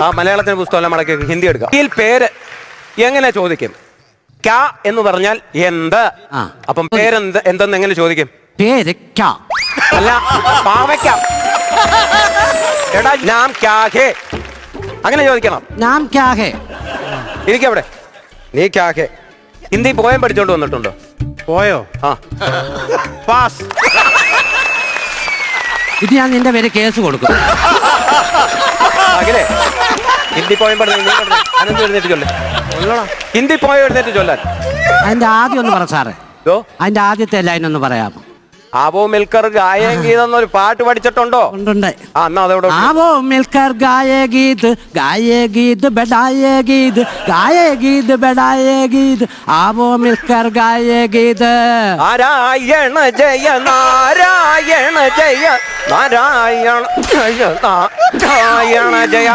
ആ മലയാളത്തിന് പുസ്തകം മടക്കി ഹിന്ദി എടുക്കാം. ഈ പേര് എങ്ങനെ ചോദിക്കും? ക്യാ എന്ന് പറഞ്ഞാൽ എന്ത്. അപ്പം പേരെന്ത് എന്തെന്ന് എങ്ങനെ ചോദിക്കും? പേര് ക്യാ അല്ല, പാവയ്ക്ക. എടാ നാം ക്യാ ഹേ അങ്ങനെ ചോദിക്കണം. നാം ക്യാ ഹേ. ഇരിക്കവിടെ. നീ ക്യാ ഹേ. ഹിന്ദി പോയം പഠിച്ചോണ്ട് വന്നിട്ടുണ്ടോ? പോയോ? ആ, പാസ്. ഇത് ഞാൻ നിന്റെ പേര് കേസ് കൊടുക്കും. അഖിലേ, ഹിന്ദി പോയം പഠിച്ചു അനന്ത് എഴുന്നേറ്റ് ചൊല്ലേ. ഹിന്ദി പോയം എഴുന്നേറ്റ് ചൊല്ലാൻ. അതിന്റെ ആദ്യം ഒന്ന് പറ സാറേ. അതിന്റെ ആദ്യത്തെ ലൈൻ ഒന്ന് പറയാമോ? ആവോ മിൽക്കർ ഗായേം ഗീത് എന്നൊരു പാട്ട് പഠിച്ചിട്ടുണ്ടോ? ഉണ്ട്. ആ, എന്നാ അതോടെ. ആവോ മിൽക്കർ ഗായേ ഗീത് ബെഡായേ ഗീത് ഗായേ ഗീത് ബെഡായേ ഗീത് ആവോ മിൽക്കർ ഗായേ ഗീത്. നാരായണ ജയ നാരായണ ജയ നാരായണ ജയ നാരായണ ജയ.